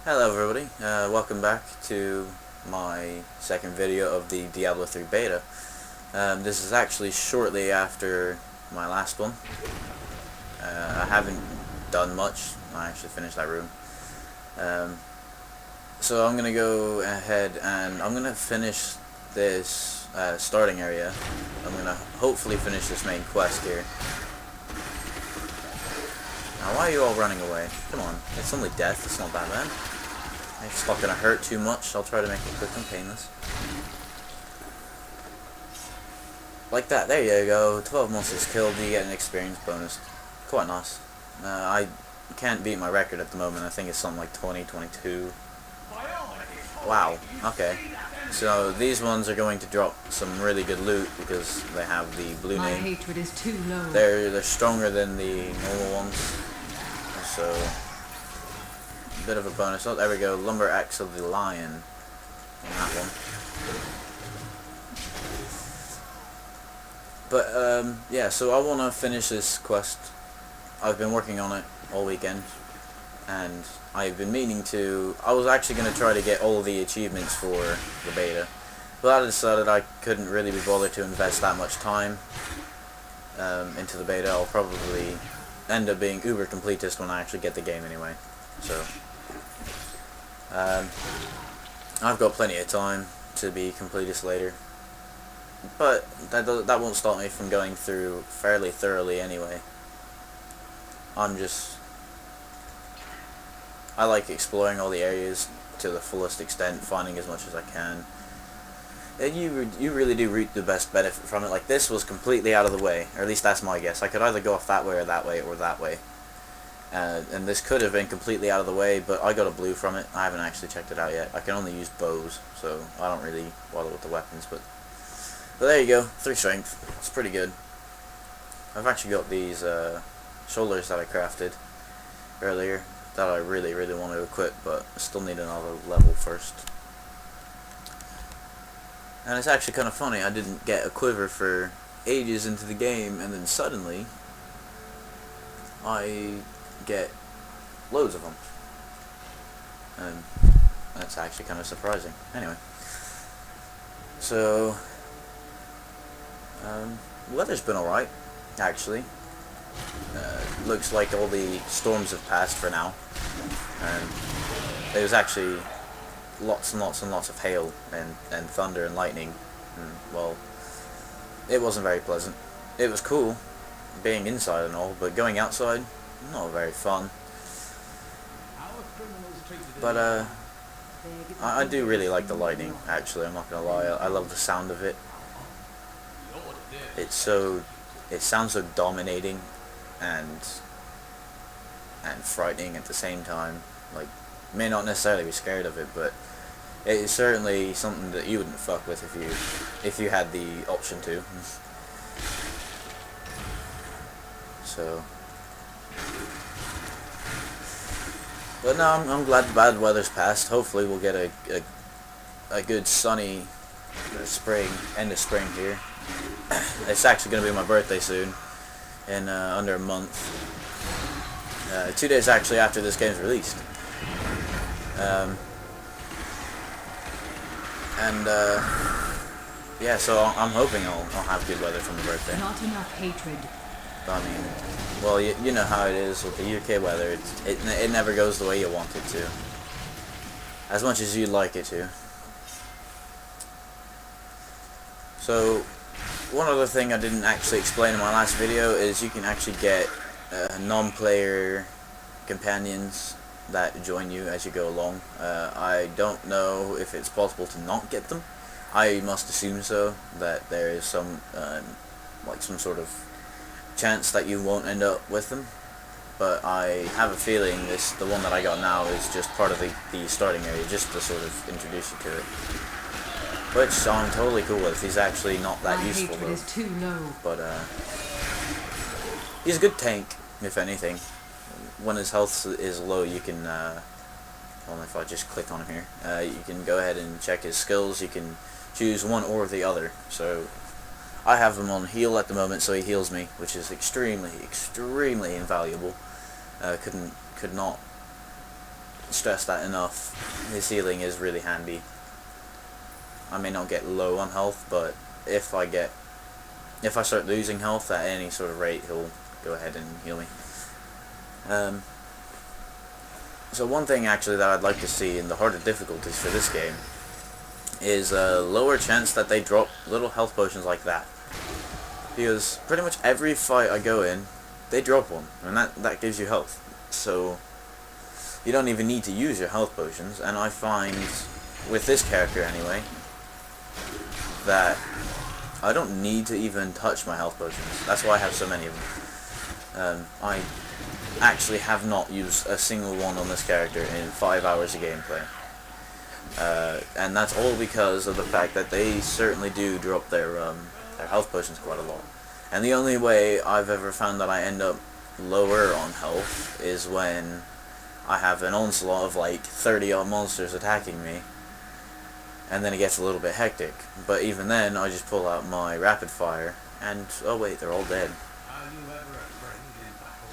Hello everybody, welcome back to my second video of the Diablo 3 beta. This is actually shortly after my last one. I haven't done much. I actually finished that room. So I'm going to go ahead and I'm going to finish this starting area. I'm going to hopefully finish this main quest here. Now why are you all running away? Come on, it's only death, it's not that bad. It's not going to hurt too much. I'll try to make it quick and painless. Like that, there you go. 12 monsters killed, you get an experience bonus. Quite nice. I can't beat my record at the moment. I think it's something like 20, 22. Wow, okay. So these ones are going to drop some really good loot because they have the blue name. My hatred is too low. They're stronger than the normal ones. So bit of a bonus. Oh, there we go. Lumber Axe of the Lion on that one. But yeah, so I want to finish this quest. I've been working on it all weekend, and I've been meaning to. I was actually going to try to get all the achievements for the beta, but I decided I couldn't really be bothered to invest that much time into the beta. I'll probably end up being uber completist when I actually get the game anyway. So I've got plenty of time to be completist later, but that won't stop me from going through fairly thoroughly anyway. I like exploring all the areas to the fullest extent, finding as much as I can. And you really do reap the best benefit from it. Like, this was completely out of the way, or at least that's my guess. I could either go off that way or that way or that way. And this could have been completely out of the way, but I got a blue from it. I haven't actually checked it out yet. I can only use bows, so I don't really bother with the weapons. But there you go, 3 strength. It's pretty good. I've actually got these shoulders that I crafted earlier that I really want to equip, but I still need another level first. And it's actually kind of funny, I didn't get a quiver for ages into the game, and then suddenly I get loads of them, and that's actually kind of surprising. Anyway, so weather's been alright, actually. Looks like all the storms have passed for now, and there was actually lots and lots and lots of hail and thunder and lightning, and, well, it wasn't very pleasant. It was cool being inside and all, but going outside, not very fun. But I do really like the lightning, actually. I'm not gonna lie. I love the sound of it. It sounds so dominating and frightening at the same time. Like, you may not necessarily be scared of it, but it is certainly something that you wouldn't fuck with if you had the option to. So, but no, I'm glad the bad weather's passed. Hopefully we'll get a good sunny spring, end of spring here. It's actually going to be my birthday soon, in under a month. 2 days actually after this game's released. Yeah, so I'm hoping I'll have good weather for my birthday. Not enough hatred. I mean, well, you know how it is with the UK weather. It never goes the way you want it to, as much as you'd like it to. So, one other thing I didn't actually explain in my last video is you can actually get non-player companions that join you as you go along. I don't know if it's possible to not get them. I must assume so, that there is some like some sort of chance that you won't end up with them, but I have a feeling the one that I got now is just part of the starting area, just to sort of introduce you to it, which I'm totally cool with. He's actually not that useful though, is too low. but he's a good tank, if anything. When his health is low, you can well, if I just click on him here, you can go ahead and check his skills. You can choose one or the other. So I have him on heal at the moment, so he heals me, which is extremely invaluable. Could not stress that enough. His healing is really handy. I may not get low on health, but if I start losing health at any sort of rate, he'll go ahead and heal me. So one thing actually that I'd like to see in the harder difficulties for this game is a lower chance that they drop little health potions like that. Because pretty much every fight I go in, they drop one, and that gives you health. So you don't even need to use your health potions, and I find, with this character anyway, that I don't need to even touch my health potions. That's why I have so many of them. I actually have not used a single one on this character in 5 hours of gameplay. And that's all because of the fact that they certainly do drop their health potions quite a lot. And the only way I've ever found that I end up lower on health is when I have an onslaught of like 30 odd monsters attacking me, and then it gets a little bit hectic. But even then, I just pull out my rapid fire, and oh wait, they're all dead. Are you ever afraid in battle?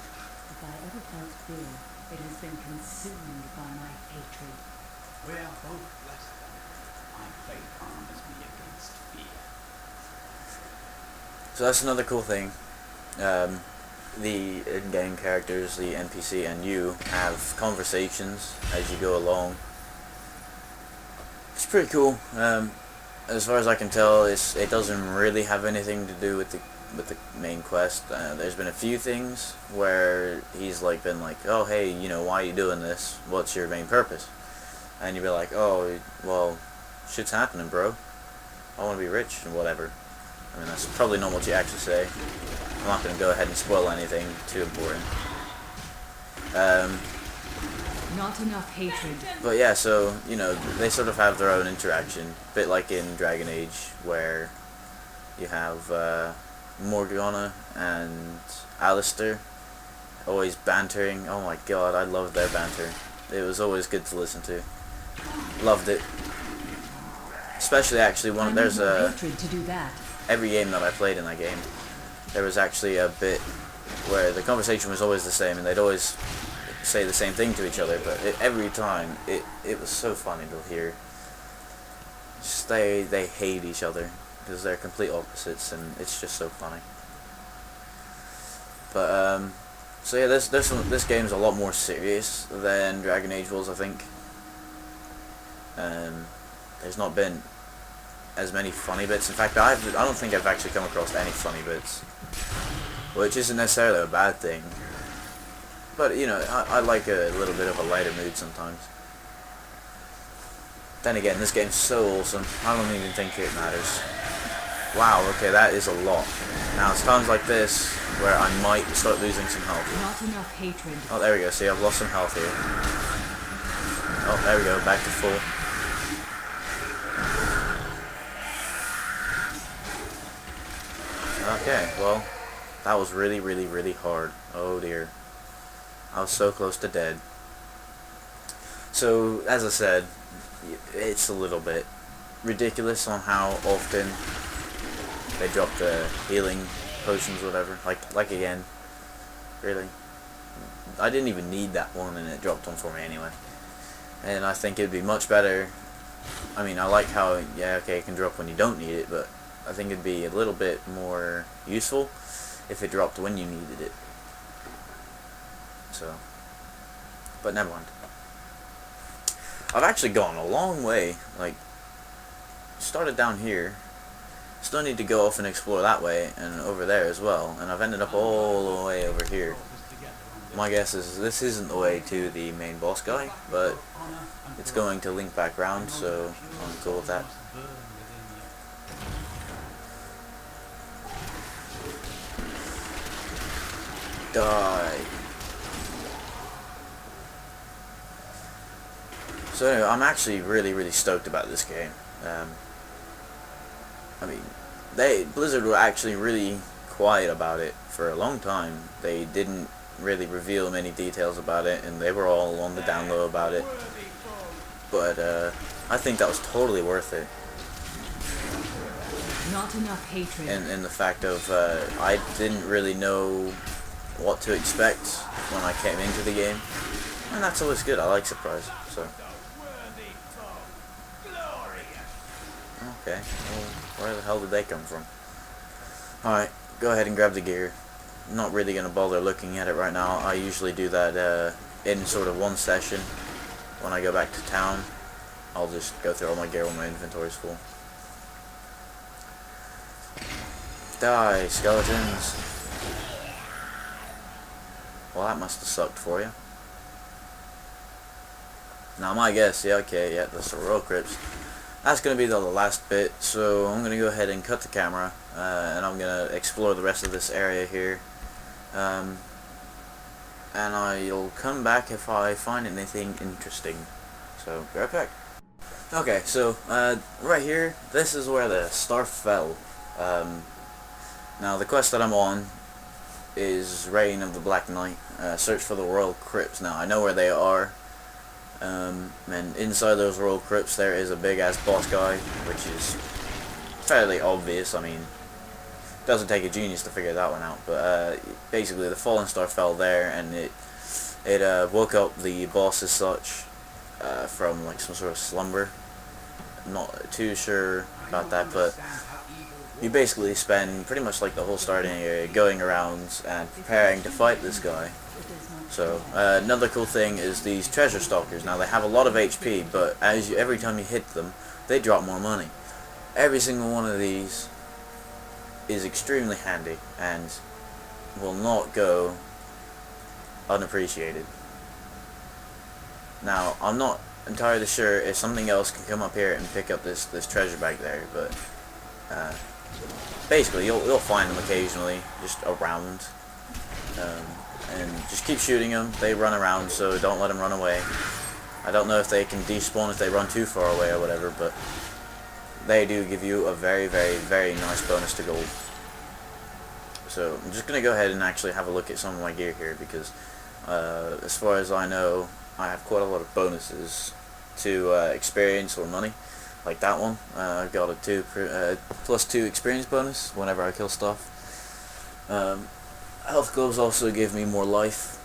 If I ever felt fear, it has been consumed by my hatred. We are both blessed. My faith arms me against fear. So that's another cool thing. The in-game characters, the NPC, and you have conversations as you go along. It's pretty cool. As far as I can tell, it doesn't really have anything to do with the main quest. There's been a few things where he's been like, oh hey, you know, why are you doing this? What's your main purpose? And you'd be like, oh well, shit's happening, bro. I want to be rich and whatever. I mean, that's probably not what you actually say. I'm not going to go ahead and spoil anything too important. Not enough hatred. But yeah, so, you know, they sort of have their own interaction. A bit like in Dragon Age, where you have Morgana and Alistair always bantering. Oh my god, I loved their banter. It was always good to listen to. Loved it. Especially actually there's a hatred to do that. every game that I played in that game, there was actually a bit where the conversation was always the same, and they'd always say the same thing to each other, but every time it was so funny to hear. Just they hate each other because they're complete opposites, and it's just so funny. But so yeah, this game's a lot more serious than Dragon Age was, I think. There's not been as many funny bits. In fact, I don't think I've actually come across any funny bits, which isn't necessarily a bad thing. But, you know, I like a little bit of a lighter mood sometimes. Then again, this game's so awesome, I don't even think it matters. Wow, okay, that is a lot. Now, it's times like this where I might start losing some health. Not enough hatred. Oh, there we go, see, I've lost some health here. Oh, there we go, back to full. Okay, well, that was really, really, really hard. Oh dear. I was so close to dead. So, as I said, it's a little bit ridiculous on how often they drop the healing potions or whatever. Like again, really. I didn't even need that one, and it dropped one for me anyway. And I think it'd be much better. I mean, I like how, yeah, okay, it can drop when you don't need it, but I think it'd be a little bit more useful if it dropped when you needed it. So, but never mind. I've actually gone a long way. Like, started down here, still need to go off and explore that way and over there as well, and I've ended up all the way over here. My guess is this isn't the way to the main boss guy, but it's going to link back round, so I'm cool with that. Die. So anyway, I'm actually really, really stoked about this game. I mean, Blizzard were actually really quiet about it for a long time. They didn't really reveal many details about it, and they were all on the down low about it. But I think that was totally worth it. Not enough hatred. And the fact of I didn't really know what to expect when I came into the game. And that's always good. I like surprise. So okay. Well, where the hell did they come from? Alright, go ahead and grab the gear. I'm not really going to bother looking at it right now. I usually do that in sort of one session. When I go back to town, I'll just go through all my gear when my inventory's full. Die, skeletons. Well, that must have sucked for you. Now, my guess, yeah, okay, yeah, that's the royal crypts. That's going to be the last bit, so I'm going to go ahead and cut the camera, and I'm going to explore the rest of this area here. And I'll come back if I find anything interesting. So, be right back. Okay, so, right here, this is where the star fell. Now, the quest that I'm on is Reign of the Black Knight. Search for the Royal Crypts. Now, I know where they are. And inside those Royal Crypts there is a big-ass boss guy, which is fairly obvious. I mean, it doesn't take a genius to figure that one out. But basically, the fallen star fell there, and it woke up the boss as such from like some sort of slumber. I'm not too sure about that, but you basically spend pretty much like the whole starting area going around and preparing to fight this guy. So, another cool thing is these treasure stalkers. Now, they have a lot of HP, but every time you hit them, they drop more money. Every single one of these is extremely handy and will not go unappreciated. Now, I'm not entirely sure if something else can come up here and pick up this treasure bag there, but basically, you'll find them occasionally, just around. And just keep shooting them. They run around, so don't let them run away. I don't know if they can despawn if they run too far away or whatever, but they do give you a very, very, very nice bonus to gold. So I'm just going to go ahead and actually have a look at some of my gear here, because as far as I know, I have quite a lot of bonuses to experience or money. Like that one, I've got a +2 experience bonus whenever I kill stuff. Health gloves also give me more life,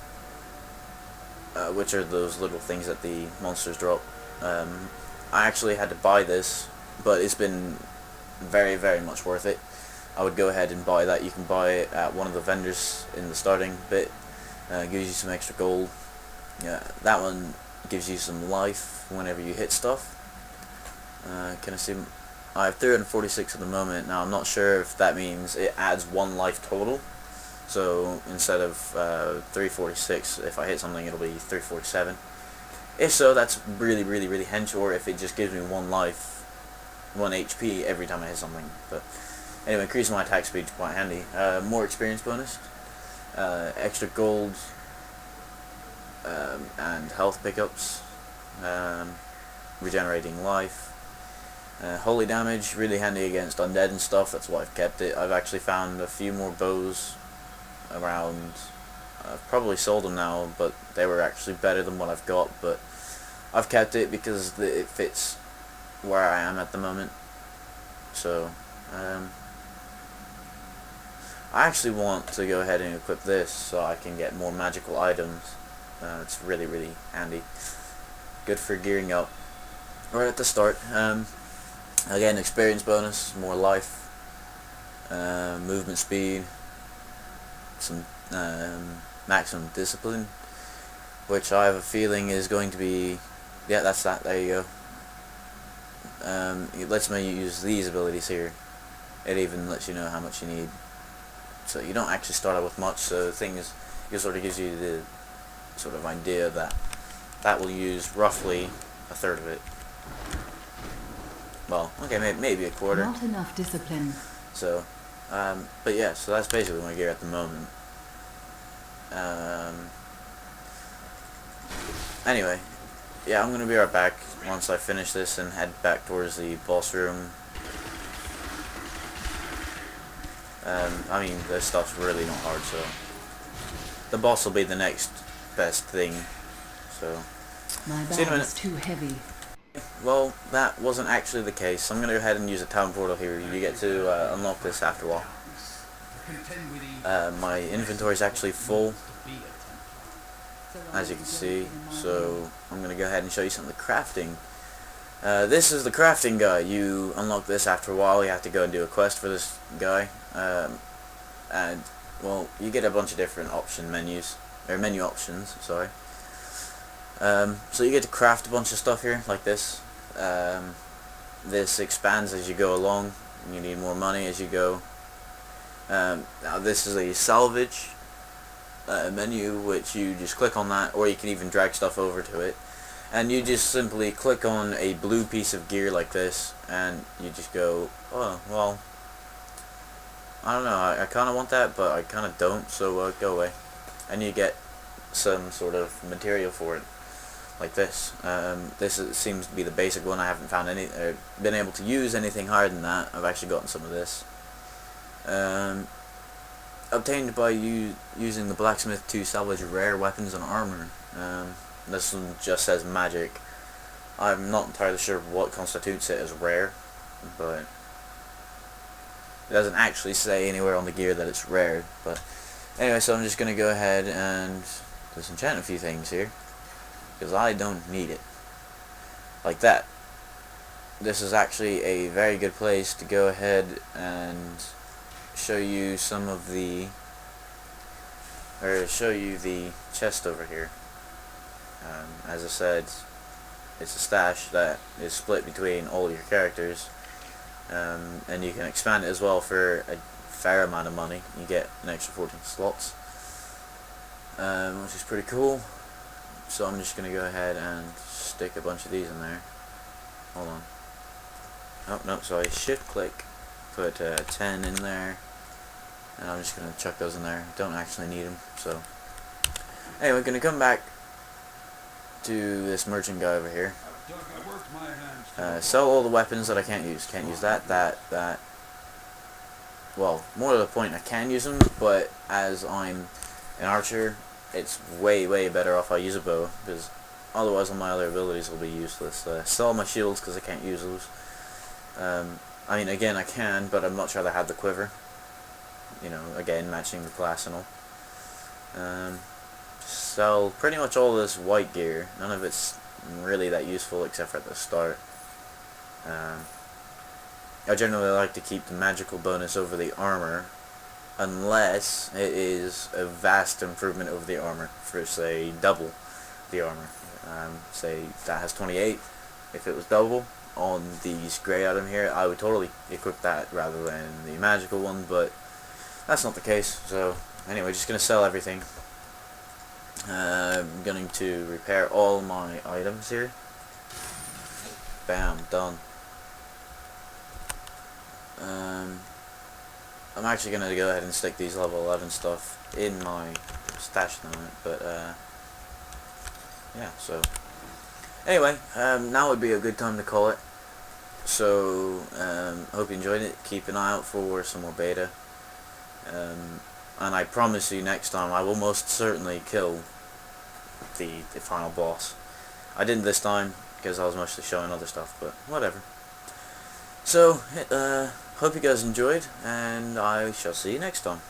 which are those little things that the monsters drop. I actually had to buy this, but it's been very, very much worth it. I would go ahead and buy that. You can buy it at one of the vendors in the starting bit. Gives you some extra gold. That one gives you some life whenever you hit stuff. Can I see? I have 346 at the moment. Now I'm not sure if that means it adds 1 life total. So instead of 346, if I hit something, it'll be 347. If so, that's really, really, really hench. Or if it just gives me 1 life, 1 HP every time I hit something. But anyway, increasing my attack speed is quite handy. More experience bonus, extra gold, and health pickups, regenerating life. Holy damage, really handy against undead and stuff. That's why I've kept it. I've actually found a few more bows around. I've probably sold them now, but they were actually better than what I've got. But I've kept it because it fits where I am at the moment. So I actually want to go ahead and equip this so I can get more magical items. It's really, really handy. Good for gearing up right at the start. Again, experience bonus, more life, movement speed, some maximum discipline, which I have a feeling is going to be, yeah, that's that, there you go. It lets me use these abilities here. It even lets you know how much you need. So you don't actually start out with much, so the thing is, it sort of gives you the sort of idea that will use roughly a third of it. Well, okay, maybe a quarter. Not enough discipline. So, but yeah, so that's basically my gear at the moment. Anyway, yeah, I'm gonna be right back once I finish this and head back towards the boss room. I mean, this stuff's really not hard, so the boss will be the next best thing. So, My see you in a bag minute. is too heavy. Well, that wasn't actually the case. I'm going to go ahead and use a town portal here. You get to unlock this after a while. My inventory is actually full. as you can see. So I'm going to go ahead and show you some of the crafting. This is the crafting guy. You unlock this after a while. You have to go and do a quest for this guy. And, well, you get a bunch of different menu options, sorry. So you get to craft a bunch of stuff here, like this. This expands as you go along. You need more money as you go. Now this is a salvage menu, which you just click on that, or you can even drag stuff over to it. And you just simply click on a blue piece of gear like this, and you just go, oh, well, I don't know, I kind of want that, but I kind of don't, so go away. And you get some sort of material for it, like this. Seems to be the basic one. I haven't found been able to use anything higher than that. I've actually gotten some of this. Obtained by using the blacksmith to salvage rare weapons and armor. This one just says magic. I'm not entirely sure what constitutes it as rare, but it doesn't actually say anywhere on the gear that it's rare. But anyway, so I'm just going to go ahead and disenchant a few things here, because I don't need it. Like that. This is actually a very good place to go ahead and show you some of the, show you the chest over here. As I said, it's a stash that is split between all your characters, and you can expand it as well for a fair amount of money. You get an extra 14 slots, which is pretty cool. So I'm just going to go ahead and stick a bunch of these in there. Hold on. Oh, no, sorry, shift click, put 10 in there, and I'm just going to chuck those in there. Don't actually need them, so. Anyway, going to come back to this merchant guy over here. Sell all the weapons that I can't use. Can't use that. Well, more to the point, I can use them, but as I'm an archer, it's way better off I use a bow, because otherwise all my other abilities will be useless. Sell my shields because I can't use those. I mean, again, I can, but I'd much rather have the quiver. You know, again, matching the class and all. Sell pretty much all this white gear. None of it's really that useful except for at the start. I generally like to keep the magical bonus over the armor, unless it is a vast improvement over the armor, for say double the armor. Say that has 28. If it was double on these grey item here, I would totally equip that rather than the magical one, but that's not the case. So anyway, just gonna sell everything. I'm going to repair all my items here. Bam, done. I'm actually going to go ahead and stick these level 11 stuff in my stash now, but yeah, so anyway, now would be a good time to call it. So hope you enjoyed it. Keep an eye out for some more beta, and I promise you next time I will most certainly kill the final boss. I didn't this time because I was mostly showing other stuff, but whatever. So hope you guys enjoyed, and I shall see you next time.